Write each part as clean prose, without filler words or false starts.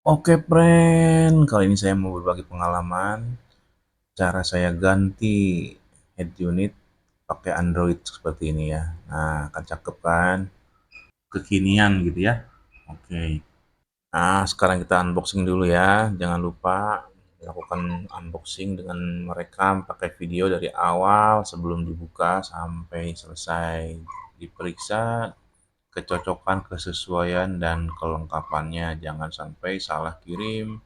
Oke, friend. Kali ini saya mau berbagi pengalaman cara saya ganti head unit pakai Android seperti ini ya. Nah, kan cakep kan? Kekinian gitu ya. Oke. Nah, sekarang kita unboxing dulu ya. Jangan lupa lakukan unboxing dengan merekam pakai video dari awal sebelum dibuka sampai selesai. Diperiksa kecocokan, kesesuaian, dan kelengkapannya. Jangan sampai salah kirim.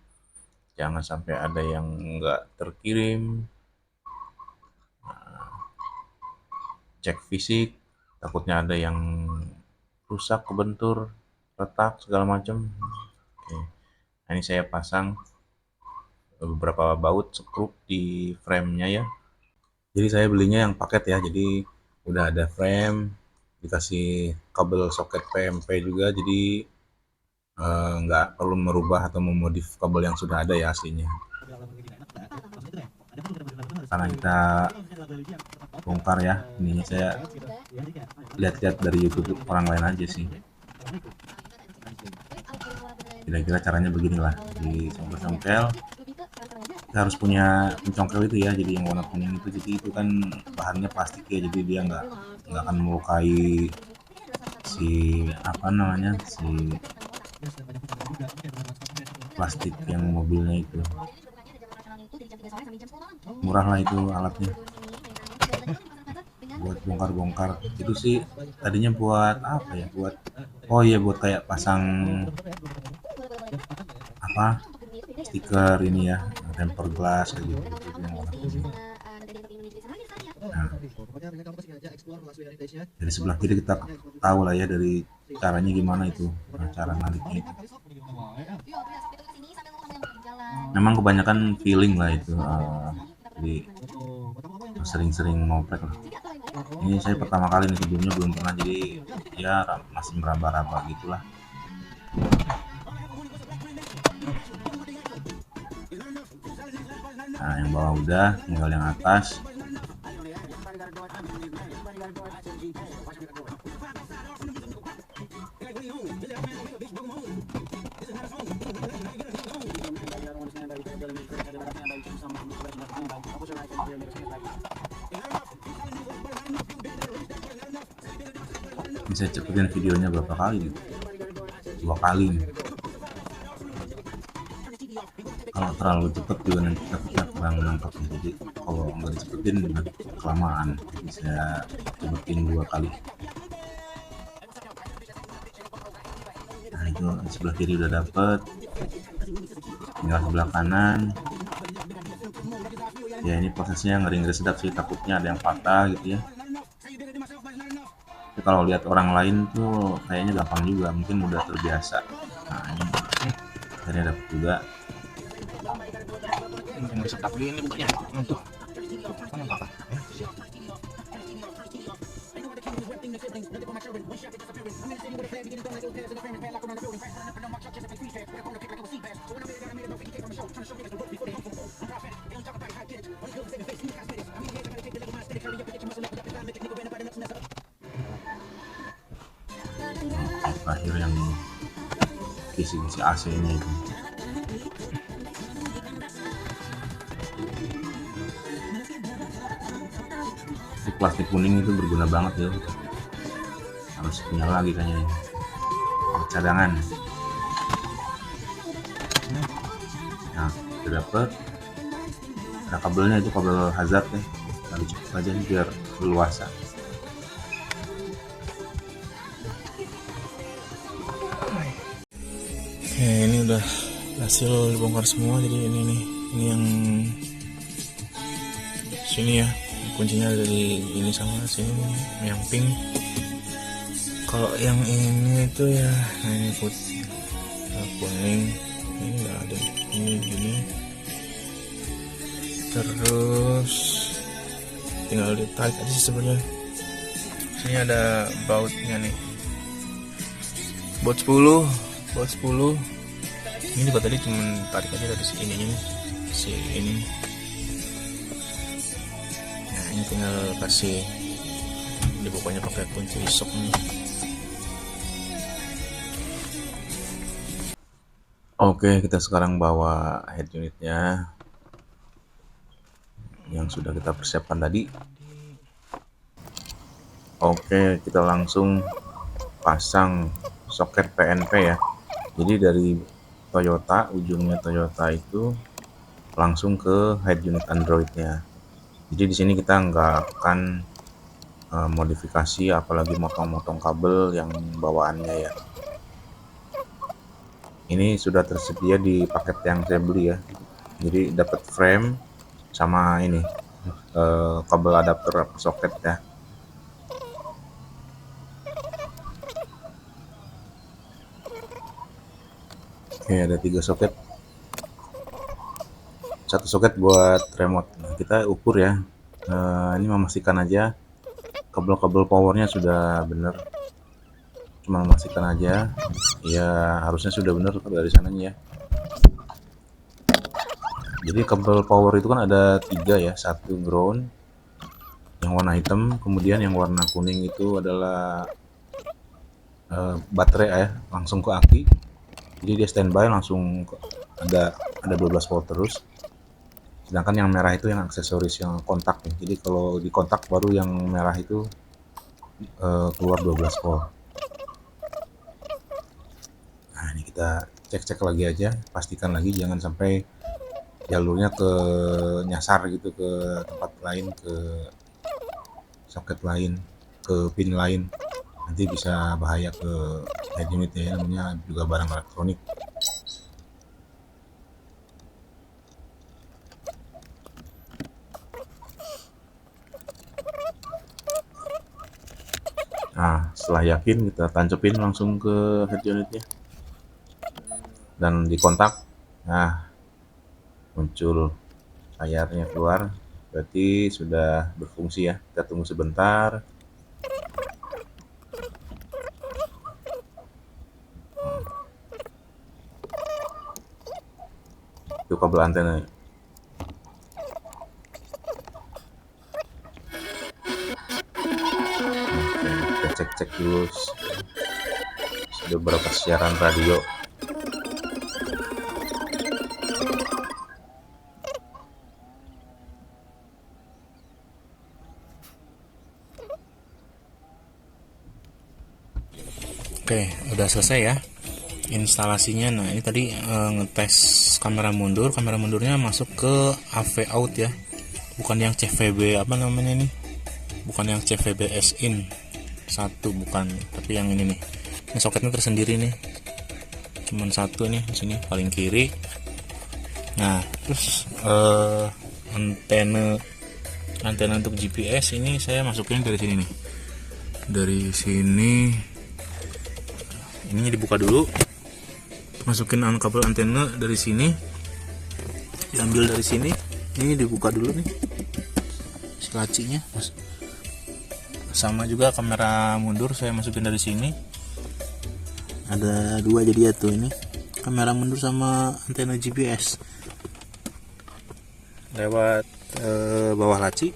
Jangan sampai ada yang nggak terkirim. Cek fisik, takutnya ada yang rusak, kebentur, retak, segala macam. Oke. Nah, ini saya pasang beberapa baut skrup di frame-nya ya. Jadi saya belinya yang paket ya, jadi udah ada frame, dikasih kabel soket PMP juga, jadi nggak perlu merubah atau memodif kabel yang sudah ada ya aslinya. Karena kita bongkar ya, ini saya lihat-lihat dari YouTube orang lain aja sih. Kira-kira caranya beginilah, di songkel-songkel kita harus punya pencongkel itu ya, jadi yang warna kuning itu, jadi itu kan bahannya plastik ya, jadi dia nggak akan melukai si apa namanya si plastik yang mobilnya itu. Murah lah itu alatnya buat bongkar-bongkar. Itu sih tadinya buat apa ya, oh iya, buat kayak pasang apa, stiker ini ya, tempered glass kayak gitu, itu yang warna kuning. Nah, dari sebelah kiri kita tahu lah ya dari caranya gimana itu, cara naliknya itu. Memang kebanyakan feeling lah itu, jadi sering-sering ngoprek lah. Ini saya pertama kali nih, sebelumnya belum pernah, jadi ya masih meraba-raba gitulah. Nah, yang bawah udah, tinggal yang atas. Bisa cepetin videonya berapa kali nih? 2 kali nih. Kalau terlalu cepet juga nanti kita kurang nangkapnya, jadi kalau nggak dicepetin nanti kelamaan. Bisa cepetin 2 kali. Nah, itu sebelah kiri udah dapet, tinggal sebelah kanan. Ya, ini prosesnya ngeri-ngeri sedap sih, takutnya ada yang patah gitu ya. Tapi kalau lihat orang lain tuh kayaknya gampang juga, mungkin udah terbiasa. Nah, ini akhirnya dapet juga. Yang sedap ini bukanya tuh mana apa Terakhir yang kisi-kisi AC-nya itu. Plastik kuning itu berguna banget ya, harus punya lagi kayaknya, cadangan. Nah, udah dapet, ada kabelnya, itu kabel hazard ya, lalu cukup aja biar leluasa. Oke, ini udah hasil dibongkar semua. Jadi ini nih, ini yang sini ya, kuncinya ada di ini sama sini, yang pink. Kalau yang ini itu ya, nah ini putih, kuning, ini nggak ada, ini gini. Terus tinggal ditarik aja sih sebenarnya. Sini ada bautnya nih, baut 10. Ini juga tadi cuma tarik aja dari si ininya nih, si ini. Nah, ini tinggal kasih dibukanya pakai kunci isok nih. Oke, kita sekarang bawa head unitnya yang sudah kita persiapkan tadi. Oke, kita langsung pasang soket PNP ya. Jadi dari Toyota, ujungnya Toyota itu langsung ke head unit Android-nya. Jadi di sini kita nggak akan modifikasi apalagi motong-motong kabel yang bawaannya ya. Ini sudah tersedia di paket yang saya beli ya. Jadi dapat frame sama ini kabel adapter soket ya. Oke, ada 3 soket. Satu soket buat remote. Nah, kita ukur ya. Ini memastikan aja kabel-kabel powernya sudah benar. Cuma memastikan aja. Ya harusnya sudah benar dari sananya ya. Jadi kabel power itu kan ada 3 ya. Satu ground yang warna hitam, kemudian yang warna kuning itu adalah baterai ya, langsung ke aki. Jadi dia standby langsung ada 12 volt terus. Sedangkan yang merah itu yang aksesoris yang kontak ya. Jadi kalau di kontak baru yang merah itu keluar 12 volt. Nah, ini kita cek-cek lagi aja, pastikan lagi jangan sampai jalurnya ke nyasar gitu ke tempat lain, ke soket lain, ke pin lain. Nanti bisa bahaya ke head unit ya, namanya juga barang elektronik. Nah, setelah yakin kita tancepin langsung ke head unitnya dan dikontak. Nah, muncul layarnya keluar, berarti sudah berfungsi ya. Kita tunggu sebentar. Itu kabel antena. Oke, kita cek-cek dulu sudah berapa siaran radio. Oke, udah selesai ya instalasinya. Nah, ini tadi ngetes kamera mundur. Kamera mundurnya masuk ke AV out ya. Bukan yang CVB apa namanya nih? Bukan yang CVBS in. Satu bukan, tapi yang ini nih. Ini soketnya tersendiri nih. Cuman satu nih di sini paling kiri. Nah, terus antena untuk GPS ini saya masukin dari sini nih. Dari sini ini dibuka dulu, masukin kabel antena dari sini, diambil dari sini, ini dibuka dulu nih si lacinya. Sama juga kamera mundur saya masukin dari sini, ada dua jadi ya tuh, ini kamera mundur sama antena GPS lewat bawah laci,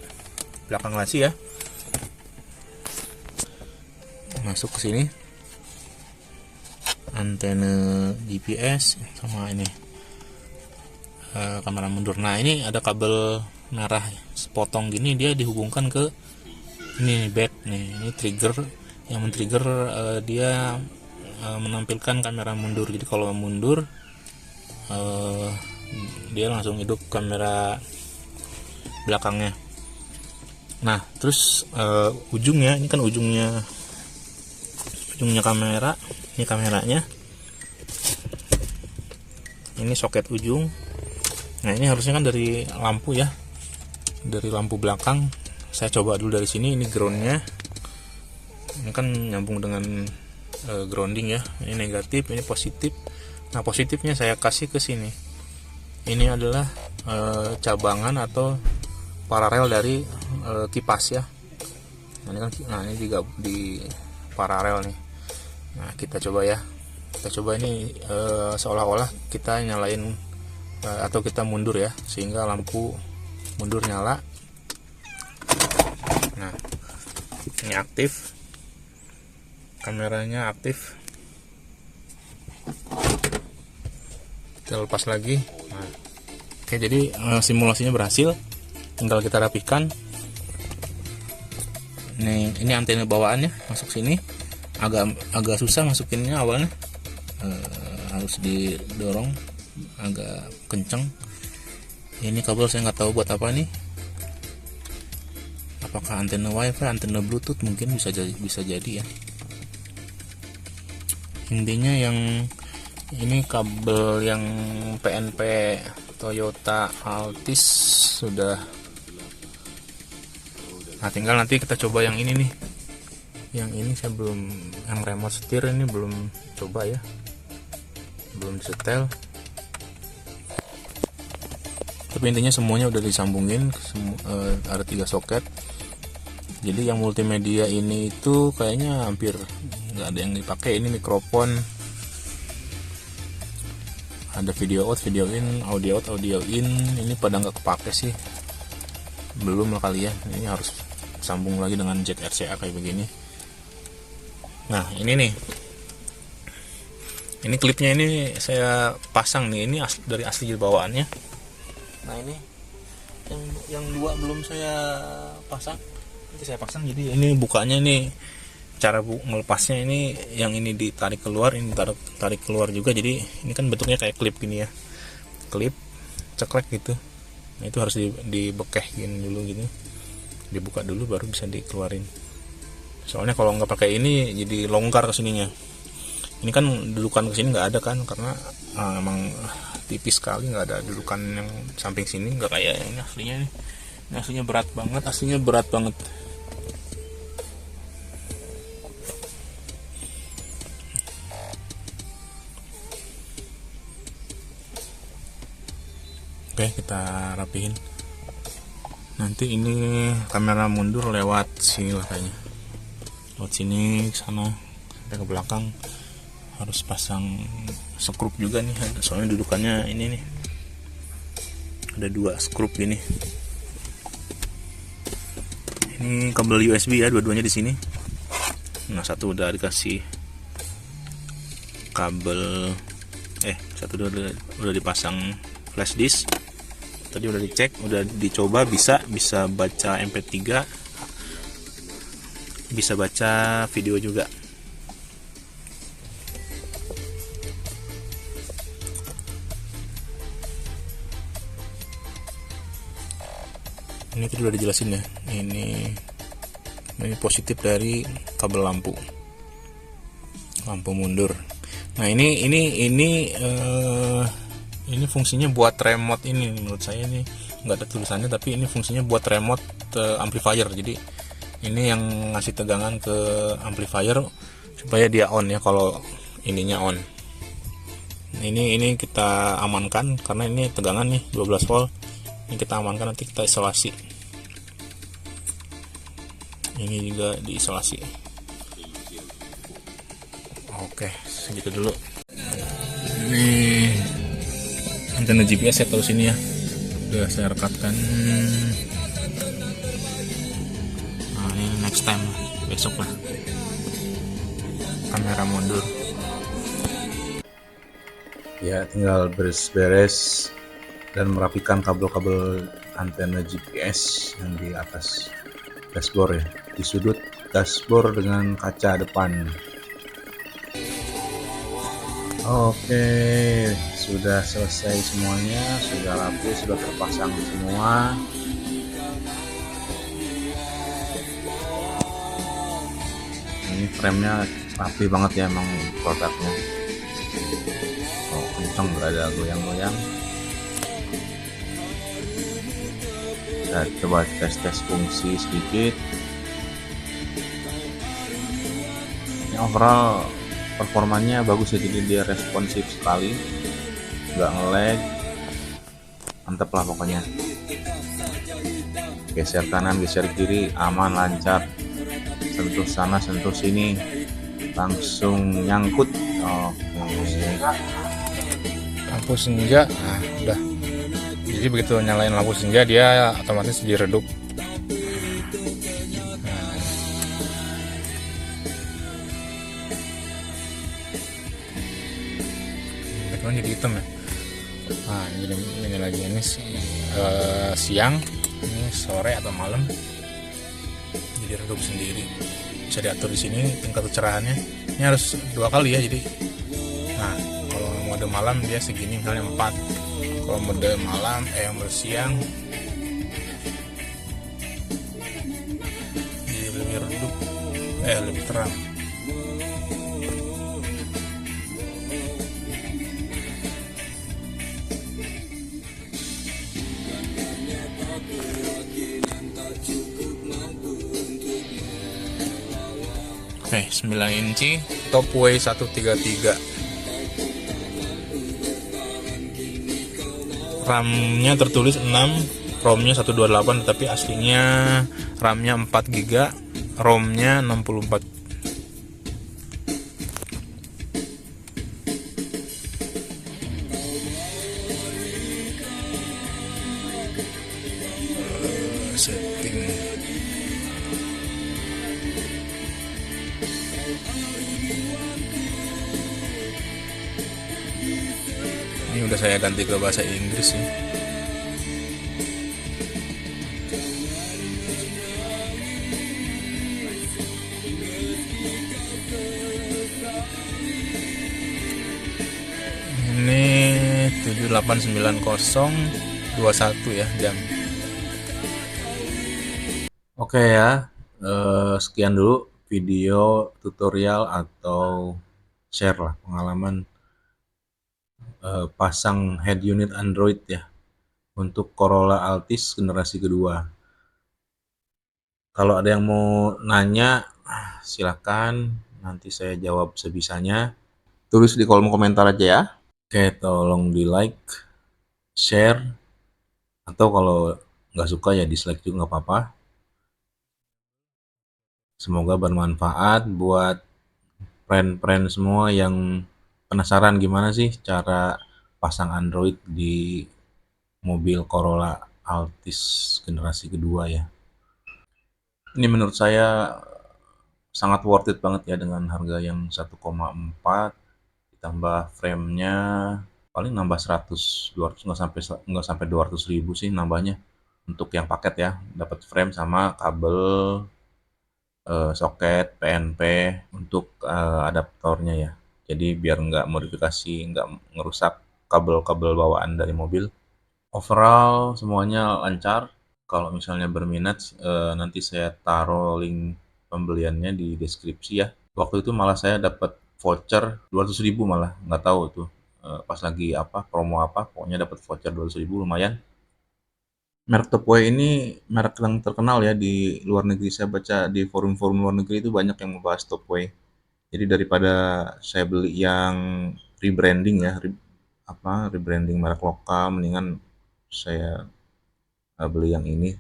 belakang laci ya, masuk ke sini antena GPS sama ini kamera mundur. Nah, ini ada kabel merah sepotong gini, dia dihubungkan ke ini back nih, ini trigger yang men-trigger dia menampilkan kamera mundur. Jadi kalau mundur dia langsung hidup kamera belakangnya. Nah, terus ujungnya ini kan ujungnya kamera, ini kameranya, ini soket ujung. Nah, ini harusnya kan dari lampu ya, dari lampu belakang. Saya coba dulu dari sini, ini groundnya, ini kan nyambung dengan grounding ya, ini negatif, ini positif. Nah, positifnya saya kasih ke sini, ini adalah cabangan atau paralel dari kipas ya. Nah, ini kan, nah ini juga di paralel nih. Nah, kita coba ya, kita coba ini seolah-olah kita nyalain atau kita mundur ya, sehingga lampu mundur nyala. Nah, ini aktif, kameranya aktif. kita lepas lagi. Nah, oke, jadi simulasinya berhasil, tinggal kita rapikan. Ini antena bawaannya masuk sini, agak susah masukinnya awalnya, harus didorong agak kenceng. Ini kabel saya nggak tahu buat apa nih, apakah antena wifi, antena bluetooth, mungkin bisa jadi ya. Intinya yang ini kabel yang PNP Toyota Altis sudah. Nah, tinggal nanti kita coba yang ini nih. Yang ini saya belum, yang remote setir ini belum coba ya, belum disetel. Tapi intinya semuanya udah disambungin, ada 3 soket. Jadi yang multimedia ini itu kayaknya hampir nggak ada yang dipakai. Ini mikrofon, ada video out, video in, audio out, audio in. Ini pada nggak kepake sih, belum lah kali ya. Ini harus sambung lagi dengan jack RCA kayak begini. Nah, ini nih, ini klipnya ini saya pasang nih. Ini dari asli bawaannya. Nah, ini yang 2 belum saya pasang, nanti saya pasang. Jadi ini bukanya nih, cara melepasnya ini, yang ini ditarik keluar, ini tarik keluar juga. Jadi ini kan bentuknya kayak klip gini ya, klip ceklek gitu. Nah, itu harus dibekehin dulu gitu, dibuka dulu baru bisa dikeluarin. Soalnya kalau nggak pakai ini jadi longgar ke sininya. Ini kan dudukan ke sini nggak ada kan, karena emang tipis sekali, nggak ada dudukan yang samping sini, nggak kayak ini aslinya nih. Ini aslinya berat banget, Oke, kita rapihin. Nanti ini kamera mundur lewat sini lah kayaknya, lewat sini ke sana sampai ke belakang. Harus pasang skrup juga nih, soalnya dudukannya ini nih, ada 2 skrup gini. Ini kabel USB ya, dua-duanya di sini. Nah, satu udah dikasih kabel, satu udah dipasang flash disk. Tadi udah dicek, udah dicoba, bisa baca MP3, bisa baca video juga. Ini tadi udah dijelasin ya. Ini positif dari kabel lampu mundur. Nah, ini fungsinya buat remote. Ini menurut saya ini nggak ada tulisannya, tapi ini fungsinya buat remote amplifier. Jadi ini yang ngasih tegangan ke amplifier supaya dia on ya, kalau ininya on. Ini kita amankan karena ini tegangan nih 12 volt. Ini kita amankan, nanti kita isolasi. Ini juga diisolasi. Oke, segitu dulu. Ini antena GPS ya, terus ini ya udah saya rekatkan. Nah, ini next time, besok lah, kamera mundur Ya, tinggal beres-beres dan merapikan kabel-kabel antena GPS yang di atas dashboard ya, di sudut dashboard dengan kaca depan. Oke, sudah selesai semuanya, sudah rapi, sudah terpasang semua. Ini frame-nya rapi banget ya emang produknya. Oh, kenceng, nggak ada goyang-goyang. Kita coba tes fungsi sedikit. Ini overall performanya bagus ya, jadi dia responsif sekali, nggak nge-lag, mantep lah pokoknya. Geser kanan, geser kiri, aman, lancar, sentuh sana, sentuh sini, langsung nyangkut. lampu senja. Nah, udah, jadi begitu nyalain lampu senja dia otomatis diredup. Background jadi hitam ya. Nah ini lagi ini siang, ini sore atau malam, jadi redup sendiri, bisa diatur di sini tingkat kecerahannya. Ini harus 2 kali ya, jadi nah kalau mode malam dia segini misalnya 4, kalau mode malam mode siang jadi lebih redup, lebih terang. Oke, 9 inci Topway 133. RAM-nya tertulis 6, ROM-nya 128, tapi aslinya RAM-nya 4 GB, ROM-nya 64. Setting. Ini udah saya ganti ke bahasa Inggris sih. Ini 789021 ya jam. Oke ya, sekian dulu video tutorial atau share lah pengalaman pasang head unit Android ya untuk Corolla Altis generasi kedua. Kalau ada yang mau nanya, silakan nanti saya jawab sebisanya. Tulis di kolom komentar aja ya. Oke, tolong di like, share, atau kalau nggak suka ya dislike juga nggak apa-apa. Semoga bermanfaat buat friend-friend semua yang penasaran gimana sih cara pasang Android di mobil Corolla Altis generasi kedua ya. Ini menurut saya sangat worth it banget ya dengan harga yang 1,4 ditambah frame-nya paling nambah 100 200, nggak sampai 200.000 sih nambahnya untuk yang paket ya, dapat frame sama kabel soket PNP untuk adaptornya ya, jadi biar nggak modifikasi, nggak ngerusak kabel-kabel bawaan dari mobil. Overall semuanya lancar. Kalau misalnya berminat, nanti saya taruh link pembeliannya di deskripsi ya. Waktu itu malah saya dapat voucher 200.000 malah, nggak tahu tuh, pas lagi apa, promo apa, pokoknya dapat voucher 200.000 lumayan. Merek Tupperware ini merek yang terkenal ya di luar negeri, saya baca di forum-forum luar negeri itu banyak yang membahas Tupperware. Jadi daripada saya beli yang rebranding ya, rebranding merek lokal, mendingan saya beli yang ini.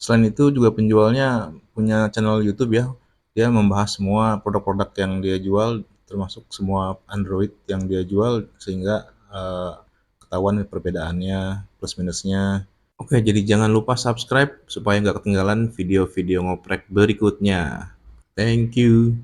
Selain itu juga penjualnya punya channel YouTube ya. Dia membahas semua produk-produk yang dia jual, termasuk semua Android yang dia jual, sehingga ketahuan perbedaannya, plus minusnya. Oke, jadi jangan lupa subscribe supaya nggak ketinggalan video-video ngoprek berikutnya. Thank you.